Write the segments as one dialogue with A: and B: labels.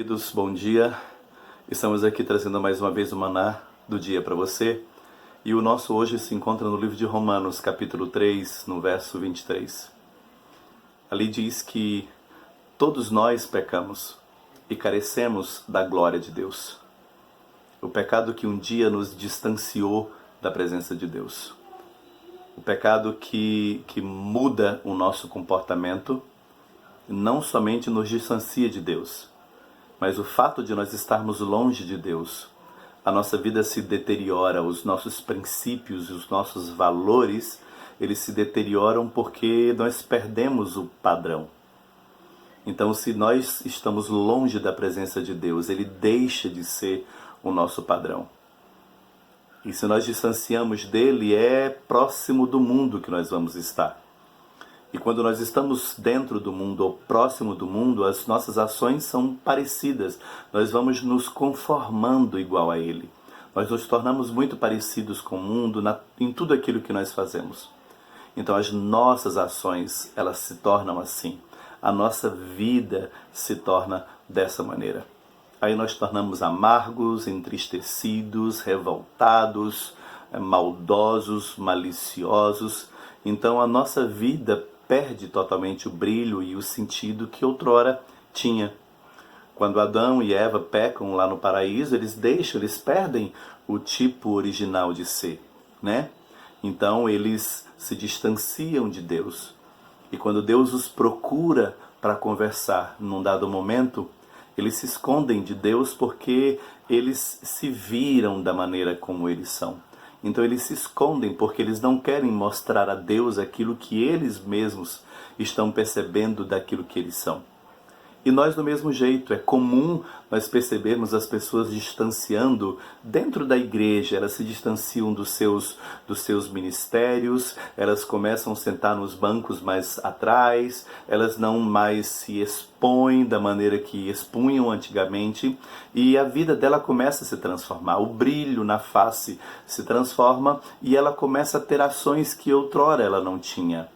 A: Queridos, bom dia. Estamos aqui trazendo mais uma vez o maná do dia para você. E o nosso hoje se encontra no livro de Romanos, capítulo 3, no verso 23. Ali diz que todos nós pecamos e carecemos da glória de Deus. O pecado que um dia nos distanciou da presença de Deus. O pecado que muda o nosso comportamento, não somente nos distancia de Deus, mas o fato de nós estarmos longe de Deus, a nossa vida se deteriora, os nossos princípios, os nossos valores, eles se deterioram porque nós perdemos o padrão. Então, se nós estamos longe da presença de Deus, ele deixa de ser o nosso padrão. E se nós distanciamos dele, é próximo do mundo que nós vamos estar. E quando nós estamos dentro do mundo ou próximo do mundo, as nossas ações são parecidas. Nós vamos nos conformando igual a ele. Nós nos tornamos muito parecidos com o mundo em tudo aquilo que nós fazemos. Então as nossas ações, elas se tornam assim. A nossa vida se torna dessa maneira. Aí nós tornamos amargos, entristecidos, revoltados, maldosos, maliciosos. Então a nossa vida perde totalmente o brilho e o sentido que outrora tinha. Quando Adão e Eva pecam lá no paraíso, eles perdem o tipo original de ser, né? Então eles se distanciam de Deus. E quando Deus os procura para conversar num dado momento, eles se escondem de Deus porque eles se viram da maneira como eles são. Então eles se escondem porque eles não querem mostrar a Deus aquilo que eles mesmos estão percebendo daquilo que eles são. E nós do mesmo jeito, é comum nós percebermos as pessoas distanciando dentro da igreja, elas se distanciam dos seus ministérios, elas começam a sentar nos bancos mais atrás, elas não mais se expõem da maneira que expunham antigamente, e a vida dela começa a se transformar, o brilho na face se transforma e ela começa a ter ações que outrora ela não tinha.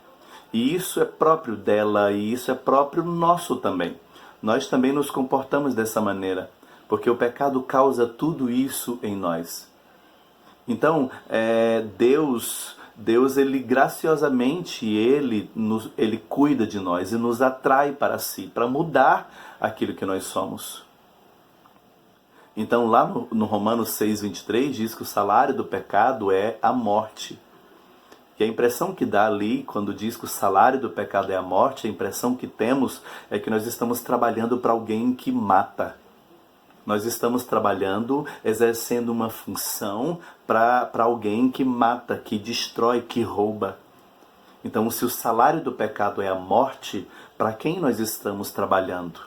A: E isso é próprio dela e isso é próprio nosso também. Nós também nos comportamos dessa maneira, porque o pecado causa tudo isso em nós. Então, Deus ele graciosamente, ele cuida de nós e nos atrai para si, para mudar aquilo que nós somos. Então, lá no Romanos 6:23 diz que o salário do pecado é a morte. E a impressão que dá ali, quando diz que o salário do pecado é a morte, a impressão que temos é que nós estamos trabalhando para alguém que mata. Nós estamos trabalhando, exercendo uma função para alguém que mata, que destrói, que rouba. Então, se o salário do pecado é a morte, para quem nós estamos trabalhando?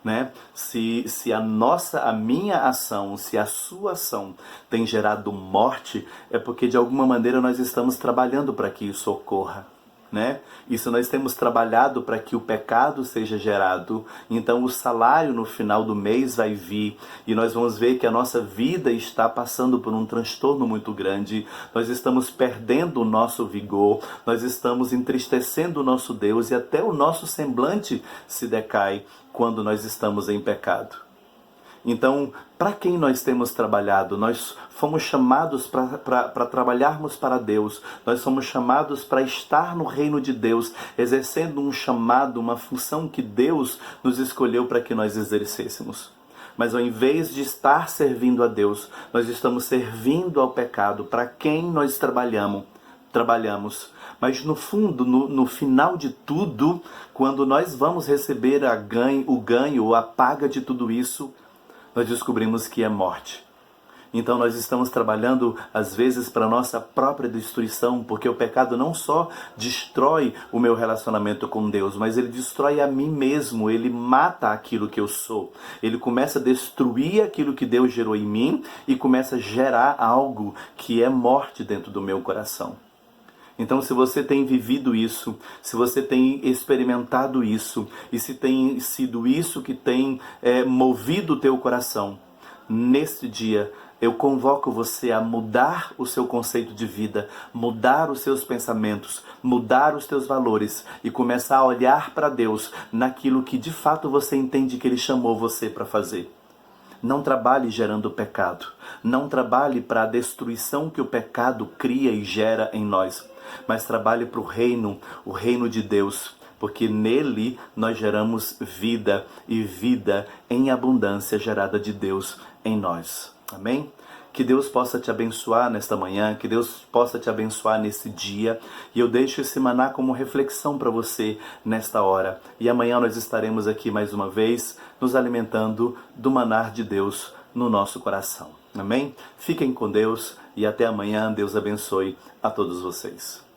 A: Né? Se a minha ação, se a sua ação tem gerado morte, é porque de alguma maneira nós estamos trabalhando para que isso ocorra, né? E se nós temos trabalhado para que o pecado seja gerado, então o salário no final do mês vai vir e nós vamos ver que a nossa vida está passando por um transtorno muito grande, nós estamos perdendo o nosso vigor, nós estamos entristecendo o nosso Deus e até o nosso semblante se decai quando nós estamos em pecado. Então, para quem nós temos trabalhado? Nós fomos chamados para trabalharmos para Deus. Nós somos chamados para estar no reino de Deus, exercendo um chamado, uma função que Deus nos escolheu para que nós exercêssemos. Mas ao invés de estar servindo a Deus, nós estamos servindo ao pecado. Para quem nós trabalhamos. Mas no fundo, no final de tudo, quando nós vamos receber o ganho ou a paga de tudo isso, nós descobrimos que é morte. Então nós estamos trabalhando às vezes para a nossa própria destruição, porque o pecado não só destrói o meu relacionamento com Deus, mas ele destrói a mim mesmo, ele mata aquilo que eu sou. Ele começa a destruir aquilo que Deus gerou em mim e começa a gerar algo que é morte dentro do meu coração. Então, se você tem vivido isso, se você tem experimentado isso, e se tem sido isso que tem movido o teu coração, neste dia, eu convoco você a mudar o seu conceito de vida, mudar os seus pensamentos, mudar os teus valores e começar a olhar para Deus naquilo que de fato você entende que Ele chamou você para fazer. Não trabalhe gerando pecado. Não trabalhe para a destruição que o pecado cria e gera em nós. Mas trabalhe para o reino de Deus. Porque nele nós geramos vida e vida em abundância gerada de Deus em nós. Amém? Que Deus possa te abençoar nesta manhã, que Deus possa te abençoar nesse dia. E eu deixo esse maná como reflexão para você nesta hora. E amanhã nós estaremos aqui mais uma vez, nos alimentando do maná de Deus no nosso coração. Amém? Fiquem com Deus e até amanhã. Deus abençoe a todos vocês.